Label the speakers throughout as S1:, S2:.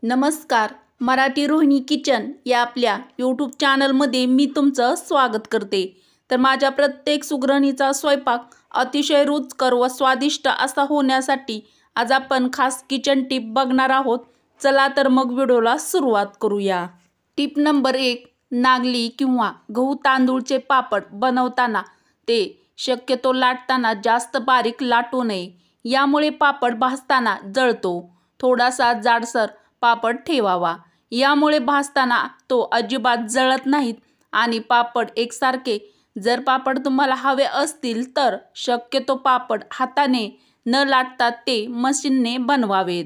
S1: नमस्कार. मराठी रोहिणी किचन या आपल्या यूट्यूब चॅनलमध्ये मी तुमचं स्वागत करते. तर माझ्या प्रत्येक सुगरणीचा स्वयंपाक अतिशय रुचकर व स्वादिष्ट असा होण्यासाठी आज आपण खास किचन टिप बघणार आहोत. चला तर मग व्हिडिओला सुरुवात करूया. Tip number 1. नागली किंवा गहू तांदूळचे पापड बनवताना ते शक्यतो लाटताना जास्त बारीक लाटू नये. यामुळे पापड भाजताना जळतो. थोडासा जाडसर पापड ठेवावा. यामुळे भाजताना तो अजिबात जळत नाहीत आणि पापड एकसारखे. जर पापड तुम्हाला हवे असतील तर शक्यतो पापड हाताने न लाटता ते मशीनने बनवावेत.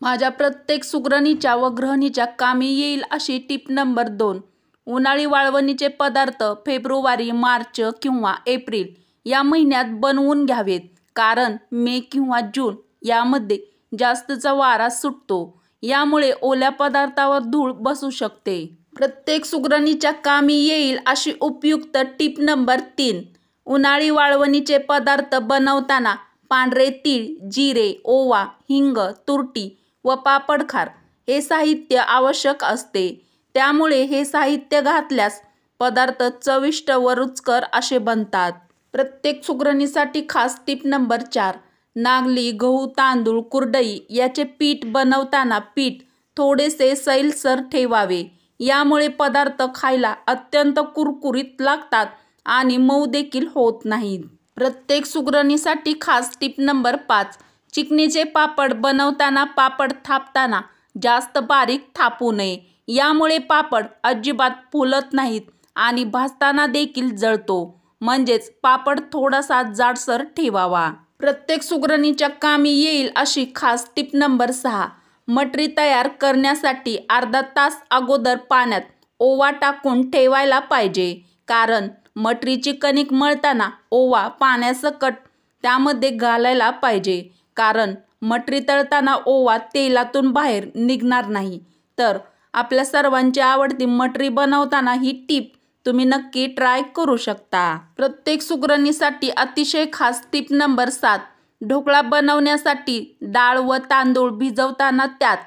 S1: माझ्या प्रत्येक सुगरणीच्या व गृहिणीच्या कामी येईल अशी टिप नंबर 2. उन्हाळी वाळवणीचे पदार्थ फेब्रुवारी, मार्च किंवा एप्रिल या महिन्यात बनवून घ्यावेत. कारण मे किंवा जून यामध्ये जास्तचा वारा सुटतो. यामुळे ओल्या पदार्थावर धूळ बसू शकते. प्रत्येक सुगरणीच्या कामी येईल अशी उपयुक्त टिप नंबर 3. उन्हाळी वाळवणीचे पदार्थ बनवताना पांढरे तीळ, जिरे, ओवा, हिंग, तुरटी व पापडखार हे साहित्य आवश्यक असते. त्यामुळे हे साहित्य घातल्यास पदार्थ चविष्ट व रुचकर असे बनतात. प्रत्येक सुगरणीसाठी खास टिप नंबर 4. नागली, गहू, तांदूळ, कुरडई याचे पीठ बनवताना पीठ थोडेसे सैलसर ठेवावे. यामुळे पदार्थ खायला अत्यंत कुरकुरीत लागतात आणि मऊ देखील होत नाहीत. प्रत्येक सुगरणीसाठी खास टिप नंबर 5. चिकनीचे पापड बनवताना पापड थापताना जास्त बारीक थापू नये. यामुळे पापड अजिबात फुलत नाहीत आणि भाजताना देखील जळतो. म्हणजेच पापड थोडासा जाडसर ठेवावा. प्रत्येक सुगरणीच्या कामी येईल अशी खास टिप नंबर 6. मटरी तयार करण्यासाठी अर्धा तास अगोदर पाण्यात ओवा टाकून ठेवायला पाहिजे. कारण मटरीची कणिक मळताना ओवा पाण्यासकट त्यामध्ये घालायला पाहिजे. कारण मटरी तळताना ओवा तेलातून बाहेर निघणार नाही. तर आपल्या सर्वांची आवडती मटरी बनवताना ही टिप तुम्ही नक्की ट्राय करू शकता. प्रत्येक सुगरणीसाठी अतिशय खास टिप नंबर 7. ढोकळा बनवण्यासाठी डाळ व तांदूळ भिजवताना त्यात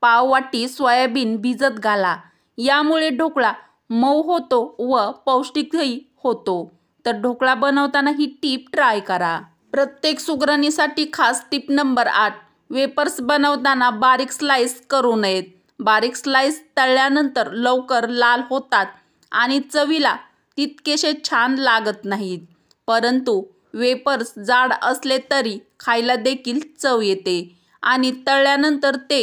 S1: पाव वाटी सोयाबीन भिजत घाला. यामुळे ढोकळा मऊ होतो व पौष्टिकही होतो. तर ढोकळा बनवताना ही टिप ट्राय करा. प्रत्येक सुगरणीसाठी खास टिप नंबर 8. वेपर्स बनवताना बारीक स्लाइस करू नयेत. बारीक स्लाइस तळल्यानंतर लवकर लाल होतात आणि चवीला तितकेसे छान लागत नाहीत. परंतु वेपर्स जाड असले तरी खायला देखील चव येते आणि तळल्यानंतर ते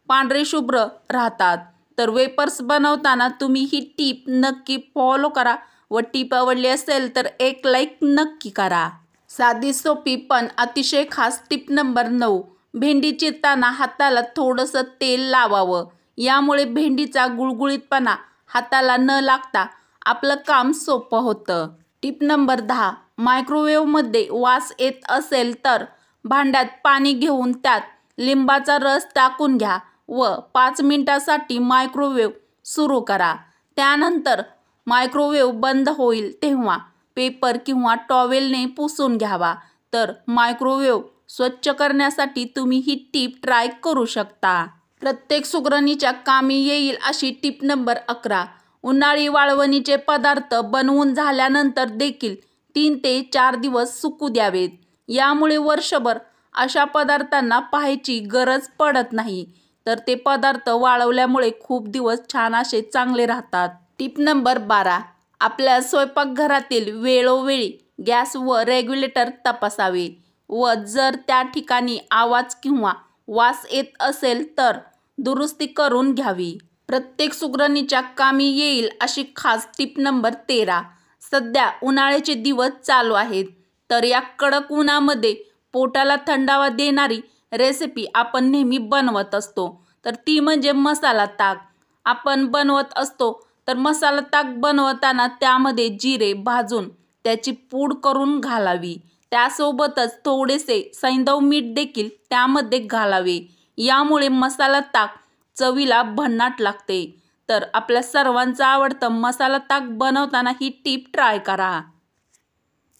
S1: पांढरे शुभ्र राहतात. तर वेपर्स बनवताना तुम्ही ही टिप नक्की फॉलो करा व टिप आवडली असेल तर एक लाईक नक्की करा. साधी सोपी पण अतिशय खास टिप नंबर 9. भेंडी चिरताना हाताला थोडंसं तेल लावावं. यामुळे भेंडीचा गुळगुळीतपणा हाताला न लागता आपलं काम सोपं होतं. Tip number 10. मायक्रोवेव्हमध्ये वास येत असेल तर भांड्यात पाणी घेऊन त्यात लिंबाचा रस टाकून घ्या व 5 मिनिटांसाठी मायक्रोवेव्ह सुरू करा. त्यानंतर मायक्रोवेव्ह बंद होईल तेव्हा पेपर किंवा टॉवेलने पुसून घ्यावा. तर मायक्रोवेव्ह स्वच्छ करण्यासाठी तुम्ही ही टिप ट्राय करू शकता. प्रत्येक सुगरणीच्या कामी येईल अशी टिप नंबर 11. उन्हाळी वाळवणीचे पदार्थ बनवून झाल्यानंतर देखील 3 ते 4 दिवस सुकू द्यावेत. यामुळे वर्षभर अशा पदार्थांना पाहायची गरज पडत नाही. तर ते पदार्थ वाळवल्यामुळे खूप दिवस छान असे चांगले राहतात. Tip number 12. आपल्या स्वयंपाकघरातील वेळोवेळी गॅस व रेग्युलेटर तपासावे व जर त्या ठिकाणी आवाज किंवा वास येत असेल तर दुरुस्ती करून घ्यावी. प्रत्येक सुगरणीच्या कामी येईल अशी खास टिप नंबर 13. सध्या उन्हाळ्याचे दिवस चालू आहेत. तर या कडक उन्हामध्ये पोटाला थंडावा देणारी रेसिपी आपण नेहमी बनवत असतो. तर ती म्हणजे मसाला ताक. आपण बनवत असतो. तर मसाला ताक बनवताना त्यामध्ये जिरे भाजून त्याची पूड करून घालावी. त्यासोबतच थोडेसे सैंधव मीठ देखील त्यामध्ये घालावे. यामुळे मसाला ताक चवीला भन्नाट लागते. तर आपल्या सर्वांचं आवडतं मसाला ताक बनवताना ही टिप ट्राय करा.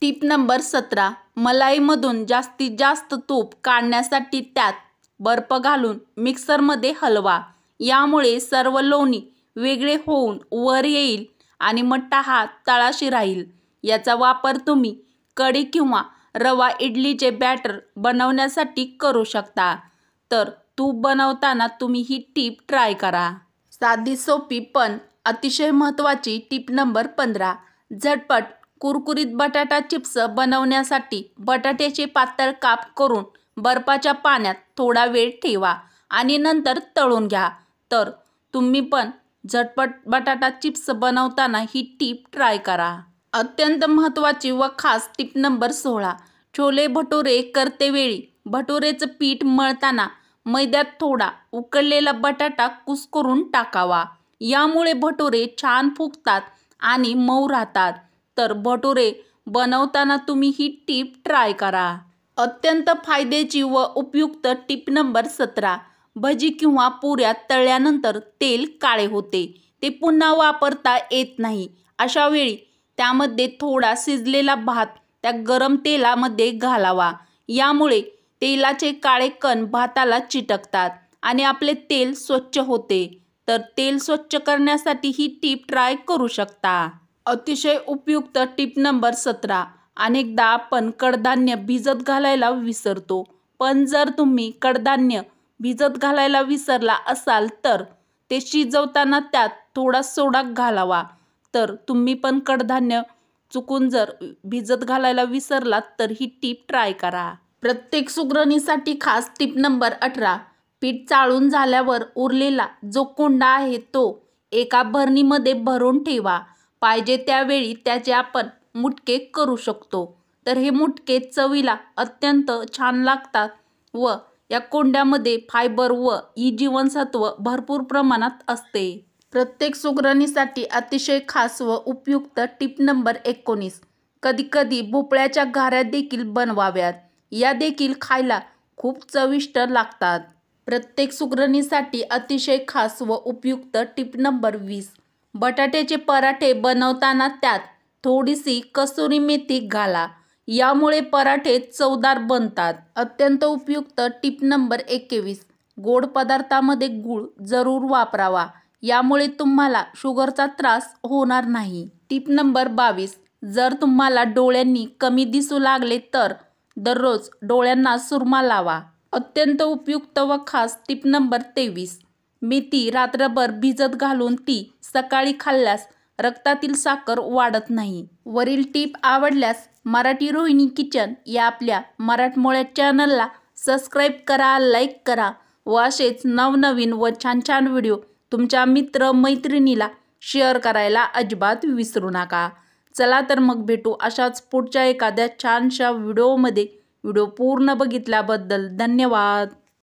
S1: Tip number 17. मलाईमधून जास्तीत जास्त तूप काढण्यासाठी त्यात बर्फ घालून मिक्सरमध्ये हलवा. यामुळे सर्व लोणी वेगळे होऊन वर येईल आणि मठ्ठा हा तळाशी राहील। याचा वापर तुम्ही कढी किंवा रवा इडलीचे बॅटर बनवण्यासाठी करू शकता। तर तूप बनवताना तुम्ही ही टीप ट्राय करा। साधी सोपी पण अतिशय महत्त्वाची टीप नंबर 15। झटपट कुरकुरीत बटाटा चिप्स बनवण्यासाठी बटाट्याचे पातळ काप करून बर्फाच्या पाण्यात थोडा वेळ ठेवा आणि नंतर तळून घ्या। तर तुम्ही पण झटपट बटाटा चिप्स बनवताना ही टीप ट्राय करा। अत्यंत महत्त्वाची व खास टीप नंबर 16। छोले भटुरे करतेवेळी भटुरेचं पीठ मळताना मैद्यात थोडा उकळलेला बटाटा कुस्करून टाकावा। यामुळे भटुरे छान फुगतात आणि मऊ राहतात। तर भटुरे बनवताना तुम्ही ही टीप ट्राय करा। अत्यंत फायद्याची व उपयुक्त टीप नंबर 17। भजी किंवा पुऱ्या तळल्यानंतर तेल काळे होते, ते पुन्हा वापरता येत नाही। अशा वेळी त्यामध्ये थोडा शिजलेला भात त्या गरम तेलामध्ये घालावा। यामुळे तेलाचे काळे कण भाताला चिटकतात आणि आपले तेल स्वच्छ होते। तर तेल स्वच्छ करण्यासाठी ही टीप ट्राय करू शकता। अतिशय उपयुक्त टीप नंबर 17। अनेकदा आपण कडधान्य भिजत घालायला विसरतो, पण जर तुम्ही कडधान्य भिजत घालायला विसरला असाल तर ते शिजवताना त्यात थोडा सोडा घालावा। तर तुम्ही पण कडधान्य चुकून जर भिजत घालायला विसरलात तर ही टीप ट्राय करा। प्रत्येक सुगरणीसाठी खास टीप नंबर 18। पीठ चाळून झाल्यावर उरलेला जो कोंडा आहे तो एका भरणीमध्ये भरून ठेवा। पाहिजे त्यावेळी त्याचे आपण मुटके करू शकतो। तर हे मुटके चवीला अत्यंत छान लागतात व या कोंड्यामध्ये फायबर व ई जीवनसत्व भरपूर प्रमाणात असते। प्रत्येक सुगरणीसाठी अतिशय खास व उपयुक्त टीप नंबर 19। कधीकधी भोपळ्याच्या घाऱ्या देखील बनवाव्यात, या देखील खायला खूप चविष्ट लागतात। प्रत्येक सुगरणीसाठी अतिशय खास व उपयुक्त टीप नंबर 20। बटाट्याचे पराठे बनवताना त्यात थोडीशी कसुरी मेथी घाला, यामुळे पराठे चवदार बनतात। अत्यंत उपयुक्त टीप नंबर 21। गोड पदार्थामध्ये गूळ जरूर वापरावा, यामुळे तुम्हाला शुगरचा त्रास होणार नाही। टीप नंबर 22। जर तुम्हाला डोळ्यांनी कमी दिसू लागले तर दररोज डोळ्यांना सुरमा लावा। अत्यंत उपयुक्त व खास टिप नंबर 23। मेथी रात्रभर भिजत घालून ती सकाळी खाल्ल्यास रक्तातील साखर वाढत नाही। वरील टिप आवडल्यास मराठी रोहिणी किचन या आपल्या मराठमोळ्या चॅनलला सबस्क्राईब करा, लाईक करा व असेच नवनवीन व छान छान व्हिडिओ तुमच्या मित्र मैत्रिणीला शेअर करायला अजिबात विसरू नका। चला तर मग भेटू अशाच पुढच्या एखाद्या छानशा व्हिडिओमध्ये। व्हिडिओ पूर्ण बघितल्याबद्दल धन्यवाद।